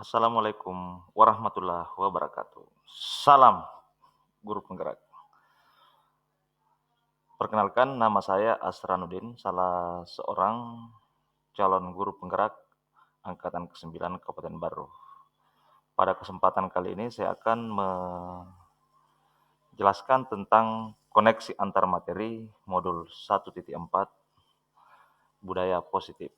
Assalamualaikum warahmatullahi wabarakatuh. Salam guru penggerak. Perkenalkan nama saya Asranuddin, salah seorang calon guru penggerak angkatan ke-9 Kabupaten Baru. Pada kesempatan kali ini saya akan menjelaskan tentang koneksi antar materi modul 1.4 budaya positif.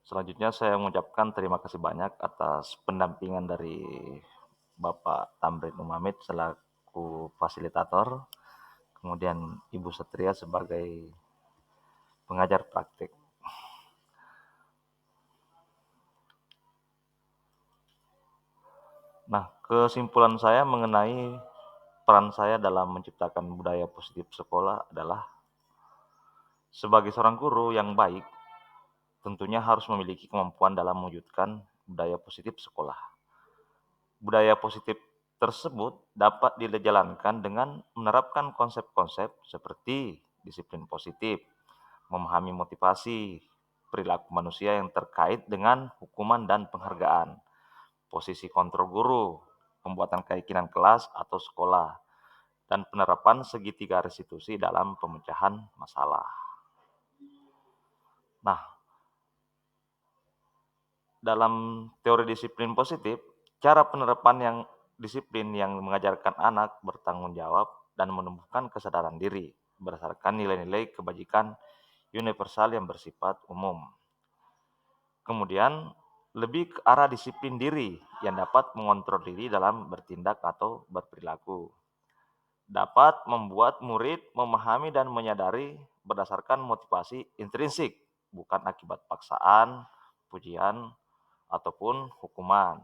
Selanjutnya saya mengucapkan terima kasih banyak atas pendampingan dari Bapak Tamrin Umamid selaku fasilitator, kemudian Ibu Setria sebagai pengajar praktik. Nah, kesimpulan saya mengenai peran saya dalam menciptakan budaya positif sekolah adalah sebagai seorang guru yang baik, tentunya harus memiliki kemampuan dalam mewujudkan budaya positif sekolah. Budaya positif tersebut dapat dijalankan dengan menerapkan konsep-konsep seperti disiplin positif, memahami motivasi, perilaku manusia yang terkait dengan hukuman dan penghargaan, posisi kontrol guru, pembuatan keyakinan kelas atau sekolah, dan penerapan segitiga restitusi dalam pemecahan masalah. Nah, dalam teori disiplin positif, cara penerapan yang disiplin yang mengajarkan anak bertanggung jawab dan menumbuhkan kesadaran diri berdasarkan nilai-nilai kebajikan universal yang bersifat umum. Kemudian, lebih ke arah disiplin diri yang dapat mengontrol diri dalam bertindak atau berperilaku. Dapat membuat murid memahami dan menyadari berdasarkan motivasi intrinsik, bukan akibat paksaan, pujian, ataupun hukuman.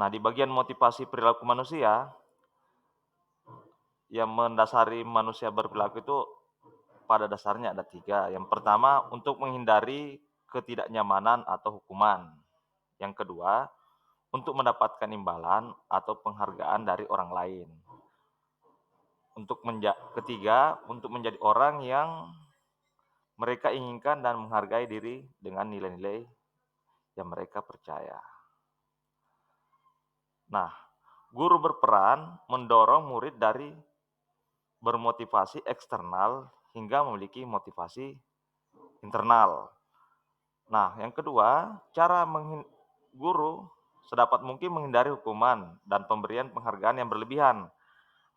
Nah, di bagian motivasi perilaku manusia, yang mendasari manusia berperilaku itu pada dasarnya ada 3. Yang pertama, untuk menghindari ketidaknyamanan atau hukuman. Yang kedua, untuk mendapatkan imbalan atau penghargaan dari orang lain. Ketiga, untuk menjadi orang yang mereka inginkan dan menghargai diri dengan nilai-nilai yang mereka percaya. Nah, guru berperan mendorong murid dari bermotivasi eksternal hingga memiliki motivasi internal. Nah, yang kedua, guru sedapat mungkin menghindari hukuman dan pemberian penghargaan yang berlebihan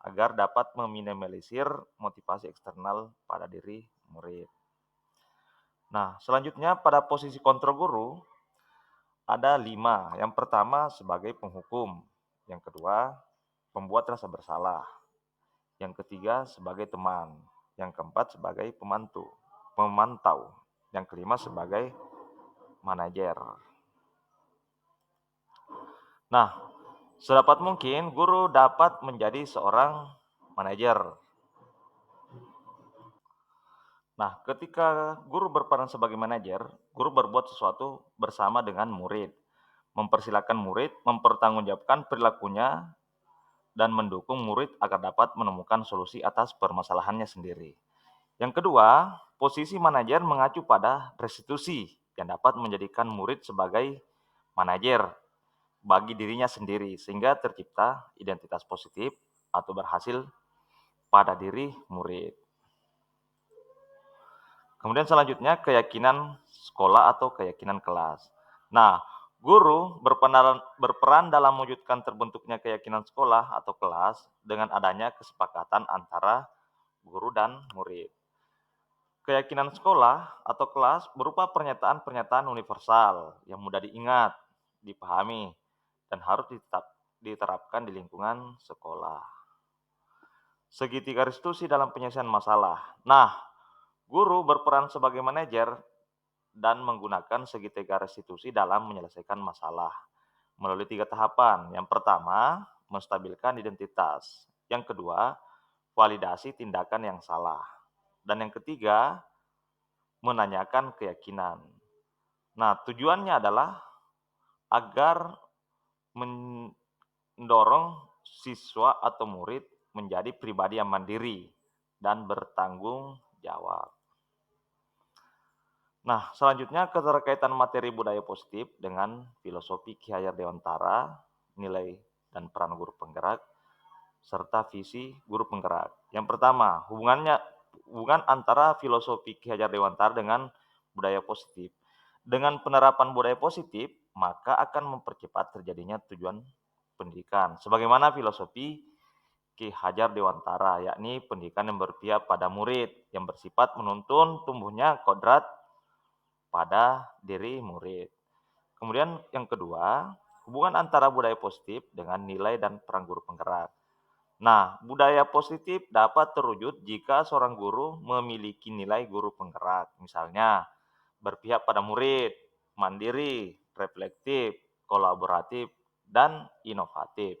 agar dapat meminimalisir motivasi eksternal pada diri murid. Nah, selanjutnya pada posisi kontrol guru ada 5. Yang pertama sebagai penghukum, yang kedua pembuat rasa bersalah, yang ketiga sebagai teman, yang keempat sebagai pemantau, yang kelima sebagai manajer. Nah, sedapat mungkin guru dapat menjadi seorang manajer. Nah, ketika guru berperan sebagai manajer, guru berbuat sesuatu bersama dengan murid, mempersilahkan murid mempertanggungjawabkan perilakunya dan mendukung murid agar dapat menemukan solusi atas permasalahannya sendiri. Yang kedua, posisi manajer mengacu pada restitusi yang dapat menjadikan murid sebagai manajer bagi dirinya sendiri sehingga tercipta identitas positif atau berhasil pada diri murid. Kemudian selanjutnya keyakinan sekolah atau keyakinan kelas. Nah, guru berperan dalam mewujudkan terbentuknya keyakinan sekolah atau kelas dengan adanya kesepakatan antara guru dan murid. Keyakinan sekolah atau kelas berupa pernyataan-pernyataan universal yang mudah diingat, dipahami, dan harus diterapkan di lingkungan sekolah. Segitiga restitusi dalam penyelesaian masalah. Nah, guru berperan sebagai manajer dan menggunakan segitiga restitusi dalam menyelesaikan masalah melalui 3 tahapan. Yang pertama, menstabilkan identitas. Yang kedua, validasi tindakan yang salah. Dan yang ketiga, menanyakan keyakinan. Nah, tujuannya adalah agar mendorong siswa atau murid menjadi pribadi yang mandiri dan bertanggung jawab. Nah, selanjutnya keterkaitan materi budaya positif dengan filosofi Ki Hajar Dewantara, nilai dan peran guru penggerak, serta visi guru penggerak. Yang pertama, hubungan antara filosofi Ki Hajar Dewantara dengan budaya positif. Dengan penerapan budaya positif, maka akan mempercepat terjadinya tujuan pendidikan. Sebagaimana filosofi Ki Hajar Dewantara, yakni pendidikan yang berpihak pada murid, yang bersifat menuntun tumbuhnya kodrat pada diri murid. Kemudian yang kedua, hubungan antara budaya positif dengan nilai dan peran guru penggerak. Nah, budaya positif dapat terwujud jika seorang guru memiliki nilai guru penggerak. Misalnya, berpihak pada murid, mandiri, reflektif, kolaboratif, dan inovatif.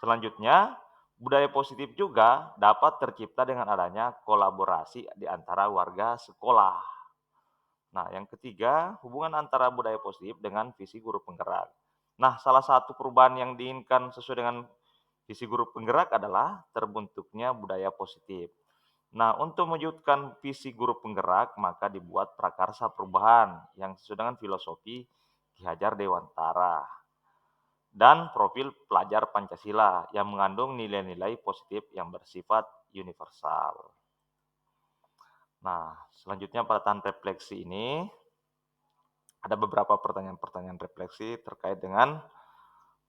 Selanjutnya, budaya positif juga dapat tercipta dengan adanya kolaborasi di antara warga sekolah. Nah, yang ketiga, hubungan antara budaya positif dengan visi guru penggerak. Nah, salah satu perubahan yang diinginkan sesuai dengan visi guru penggerak adalah terbentuknya budaya positif. Nah, untuk mewujudkan visi guru penggerak, maka dibuat prakarsa perubahan yang sesuai dengan filosofi Ki Hajar Dewantara dan profil pelajar Pancasila yang mengandung nilai-nilai positif yang bersifat universal. Nah, selanjutnya pada tahap refleksi ini ada beberapa pertanyaan-pertanyaan refleksi terkait dengan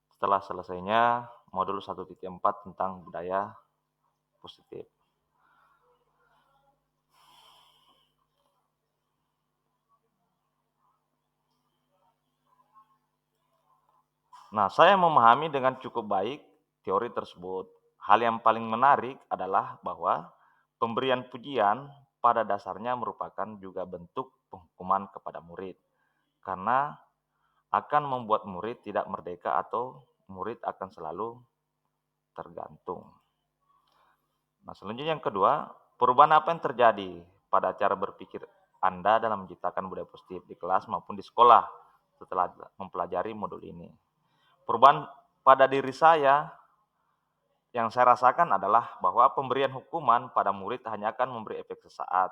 setelah selesainya modul 1.4 tentang budaya positif. Nah, saya memahami dengan cukup baik teori tersebut. Hal yang paling menarik adalah bahwa pemberian pujian pada dasarnya merupakan juga bentuk penghukuman kepada murid, karena akan membuat murid tidak merdeka atau murid akan selalu tergantung. Nah, selanjutnya yang kedua, perubahan apa yang terjadi pada cara berpikir Anda dalam menciptakan budaya positif di kelas maupun di sekolah setelah mempelajari modul ini? Perubahan pada diri saya yang saya rasakan adalah bahwa pemberian hukuman pada murid hanya akan memberi efek sesaat,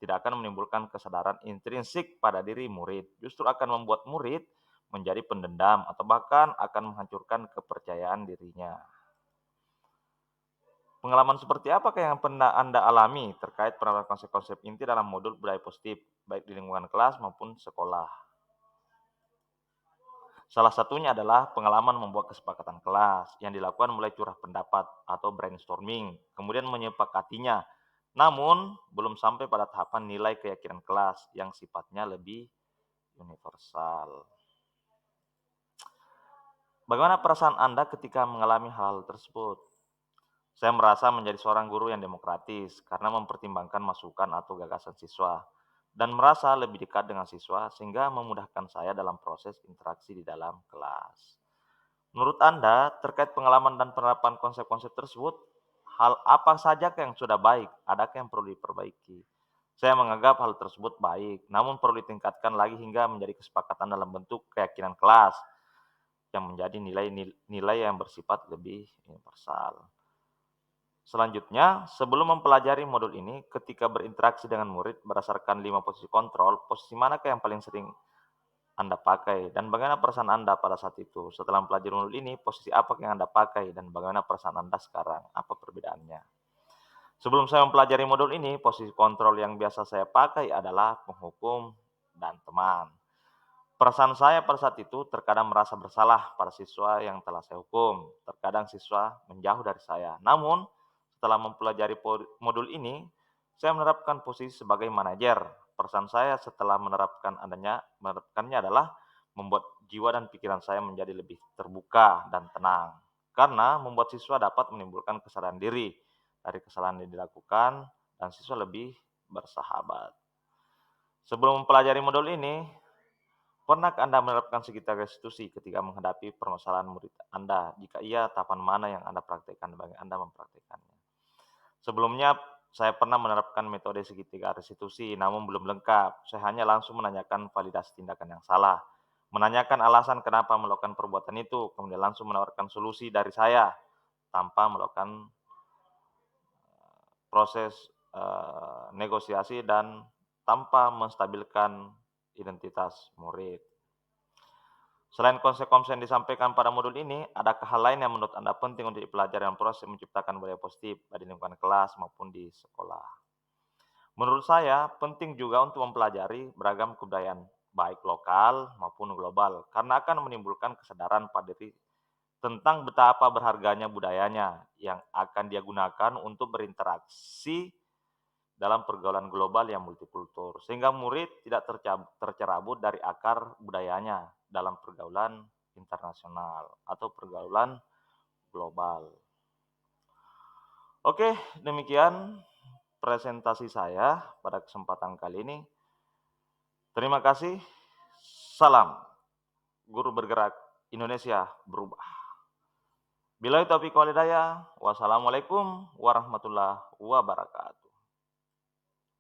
tidak akan menimbulkan kesadaran intrinsik pada diri murid, justru akan membuat murid menjadi pendendam atau bahkan akan menghancurkan kepercayaan dirinya. Pengalaman seperti apakah yang pernah Anda alami terkait penerapan konsep-konsep inti dalam modul budaya positif, baik di lingkungan kelas maupun sekolah? Salah satunya adalah pengalaman membuat kesepakatan kelas yang dilakukan mulai curah pendapat atau brainstorming, kemudian menyepakatinya. Namun, belum sampai pada tahapan nilai keyakinan kelas yang sifatnya lebih universal. Bagaimana perasaan Anda ketika mengalami hal tersebut? Saya merasa menjadi seorang guru yang demokratis karena mempertimbangkan masukan atau gagasan siswa dan merasa lebih dekat dengan siswa sehingga memudahkan saya dalam proses interaksi di dalam kelas. Menurut Anda, terkait pengalaman dan penerapan konsep-konsep tersebut, hal apa saja yang sudah baik, adakah yang perlu diperbaiki? Saya menganggap hal tersebut baik, namun perlu ditingkatkan lagi hingga menjadi kesepakatan dalam bentuk keyakinan kelas yang menjadi nilai yang bersifat lebih universal. Selanjutnya, sebelum mempelajari modul ini, ketika berinteraksi dengan murid berdasarkan 5 posisi kontrol, posisi manakah yang paling sering Anda pakai, dan bagaimana perasaan Anda pada saat itu? Setelah mempelajari modul ini, posisi apa yang Anda pakai, dan bagaimana perasaan Anda sekarang? Apa perbedaannya? Sebelum saya mempelajari modul ini, posisi kontrol yang biasa saya pakai adalah penghukum dan teman. Perasaan saya pada saat itu terkadang merasa bersalah pada siswa yang telah saya hukum. Terkadang siswa menjauh dari saya. Namun, setelah mempelajari modul ini, saya menerapkan posisi sebagai manajer. Perasaan saya setelah menerapkannya adalah membuat jiwa dan pikiran saya menjadi lebih terbuka dan tenang. Karena membuat siswa dapat menimbulkan kesadaran diri dari kesalahan yang dilakukan dan siswa lebih bersahabat. Sebelum mempelajari modul ini, pernahkah Anda menerapkan sekitar restitusi ketika menghadapi permasalahan murid Anda? Jika iya, tahapan mana yang Anda praktekkan dan bagaimana Anda mempraktekannya? Sebelumnya, saya pernah menerapkan metode segitiga restitusi, namun belum lengkap. Saya hanya langsung menanyakan validasi tindakan yang salah, menanyakan alasan kenapa melakukan perbuatan itu, kemudian langsung menawarkan solusi dari saya tanpa melakukan proses, negosiasi dan tanpa menstabilkan identitas murid. Selain konsep-konsep yang disampaikan pada modul ini, adakah hal lain yang menurut Anda penting untuk dipelajari dalam proses menciptakan budaya positif, baik di lingkungan kelas maupun di sekolah? Menurut saya, penting juga untuk mempelajari beragam kebudayaan, baik lokal maupun global, karena akan menimbulkan kesadaran pada diri tentang betapa berharganya budayanya yang akan dia gunakan untuk berinteraksi dalam pergaulan global yang multikultur, sehingga murid tidak tercerabut dari akar budayanya dalam pergaulan internasional atau pergaulan global. Oke, demikian presentasi saya pada kesempatan kali ini. Terima kasih. Salam Guru Bergerak Indonesia Berubah. Billahi taufiq wal hidayah. Wassalamualaikum warahmatullahi wabarakatuh.